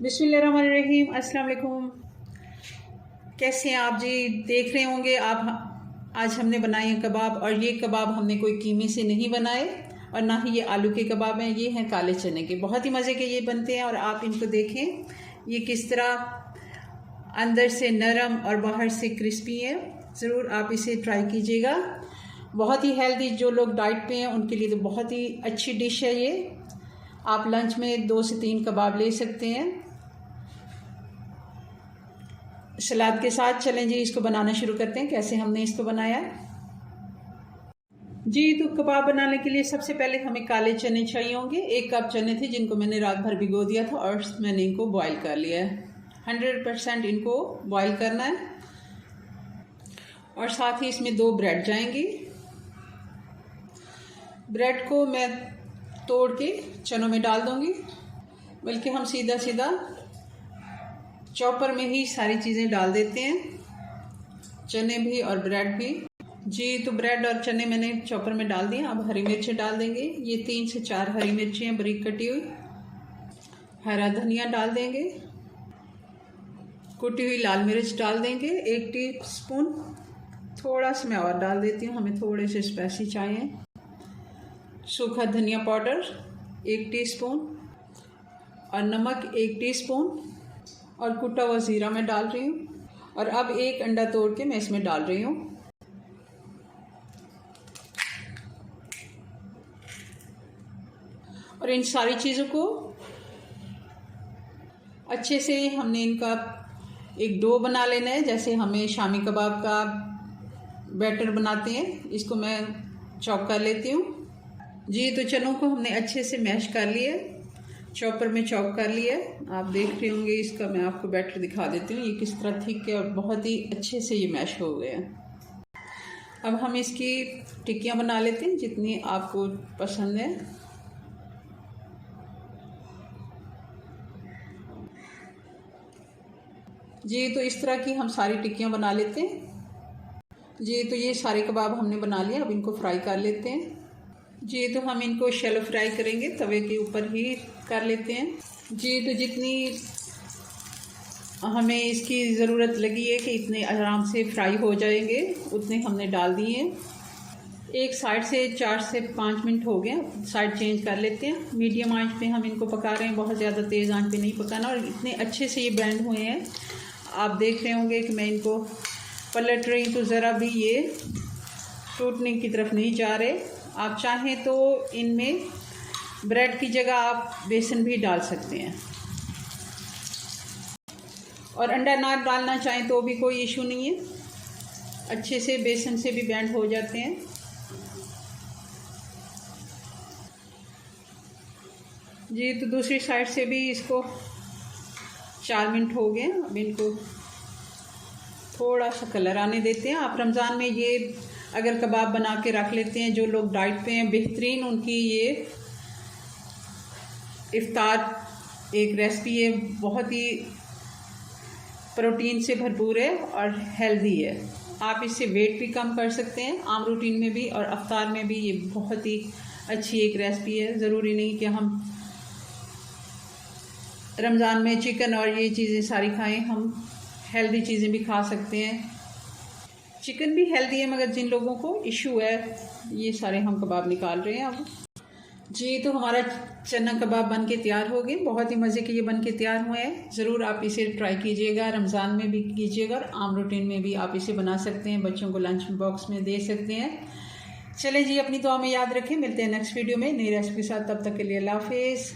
बिस्मिल्लाहिर्रहमानिर्रहीम। अस्सलाम वालेकुम। कैसे हैं आप जी? देख रहे होंगे आप, आज हमने बनाए हैं कबाब, और ये कबाब हमने कोई कीमे से नहीं बनाए और ना ही ये आलू के कबाब हैं। ये हैं काले चने के, बहुत ही मज़े के ये बनते हैं। और आप इनको देखें ये किस तरह अंदर से नरम और बाहर से क्रिस्पी है। ज़रूर आप इसे ट्राई कीजिएगा। बहुत ही हेल्दी, जो लोग डाइट पे हैं उनके लिए तो बहुत ही अच्छी डिश है ये। आप लंच में 2 से 3 कबाब ले सकते हैं सलाद के साथ। चलें जी, इसको बनाना शुरू करते हैं। कैसे हमने इसको बनाया जी? तो कबाब बनाने के लिए सबसे पहले हमें काले चने चाहिए होंगे। 1 कप चने थे जिनको मैंने रात भर भिगो दिया था और मैंने इनको बॉईल कर लिया है। 100% इनको बॉईल करना है। और साथ ही इसमें 2 ब्रेड जाएंगी। ब्रेड को मैं तोड़ के चनों में डाल दूंगी, बल्कि हम सीधा सीधा चॉपर में ही सारी चीज़ें डाल देते हैं, चने भी और ब्रेड भी जी। तो ब्रेड और चने मैंने चॉपर में डाल दिए। अब हरी मिर्चें डाल देंगे। ये 3 से 4 हरी मिर्चें हैं बारीक कटी हुई। हरा धनिया डाल देंगे। कुटी हुई लाल मिर्च डाल देंगे 1 टीस्पून। थोड़ा सा मैं और डाल देती हूँ, हमें थोड़े से स्पाइसी चाहिए। सूखा धनिया पाउडर 1 टीस्पून और नमक 1 टीस्पून और कुटा हुआ ज़ीरा मैं डाल रही हूँ। और अब 1 अंडा तोड़ के मैं इसमें डाल रही हूँ। और इन सारी चीज़ों को अच्छे से हमने इनका एक डो बना लेना है, जैसे हमें शामी कबाब का बैटर बनाते हैं। इसको मैं चॉप कर लेती हूँ जी। तो चनों को हमने अच्छे से मैश कर लिया, चॉपर में चॉप कर लिया। आप देख रहे होंगे, इसका मैं आपको बैटर दिखा देती हूँ ये किस तरह थिक है और बहुत ही अच्छे से ये मैश हो गया। अब हम इसकी टिक्कियाँ बना लेते हैं जितनी आपको पसंद है। जी, तो इस तरह की हम सारी टिक्कियाँ बना लेते हैं जी। तो ये सारे कबाब हमने बना लिए। अब इनको फ्राई कर लेते हैं जी। तो हम इनको शैलो फ्राई करेंगे, तवे के ऊपर ही कर लेते हैं जी। तो जितनी हमें इसकी ज़रूरत लगी है कि इतने आराम से फ्राई हो जाएंगे, उतने हमने डाल दिए। एक साइड से 4 से 5 मिनट हो गए, साइड चेंज कर लेते हैं। मीडियम आंच पे हम इनको पका रहे हैं, बहुत ज़्यादा तेज़ आंच पे नहीं पकाना। और इतने अच्छे से ये बैंड हुए हैं, आप देख रहे होंगे कि मैं इनको पलट रही तो ज़रा भी ये टूटने की तरफ नहीं जा रहे। आप चाहें तो इनमें ब्रेड की जगह आप बेसन भी डाल सकते हैं, और अंडा ना डालना चाहें तो भी कोई इशू नहीं है, अच्छे से बेसन से भी बैंड हो जाते हैं जी। तो दूसरी साइड से भी इसको 4 मिनट हो गए। अब इनको थोड़ा सा कलर आने देते हैं। आप रमज़ान में ये अगर कबाब बना के रख लेते हैं, जो लोग डाइट पे हैं, बेहतरीन उनकी ये इफ्तार एक रेसिपी है। बहुत ही प्रोटीन से भरपूर है और हेल्दी है। आप इससे वेट भी कम कर सकते हैं आम रूटीन में भी, और इफ्तार में भी ये बहुत ही अच्छी एक रेसिपी है। ज़रूरी नहीं कि हम रमज़ान में चिकन और ये चीज़ें सारी खाएं, हम हेल्दी चीज़ें भी खा सकते हैं। चिकन भी हेल्दी है, मगर जिन लोगों को इशू है, ये सारे हम कबाब निकाल रहे हैं अब जी। तो हमारा चना कबाब बन के तैयार हो गए। बहुत ही मज़े के ये बन के तैयार हुए हैं। ज़रूर आप इसे ट्राई कीजिएगा, रमज़ान में भी कीजिएगा और आम रूटीन में भी आप इसे बना सकते हैं, बच्चों को लंच बॉक्स में दे सकते हैं। चलें जी, अपनी दुआ में याद रखें। मिलते हैं नेक्स्ट वीडियो में नई रेसिपी के साथ। तब तक के लिए अल्लाह हाफिज़।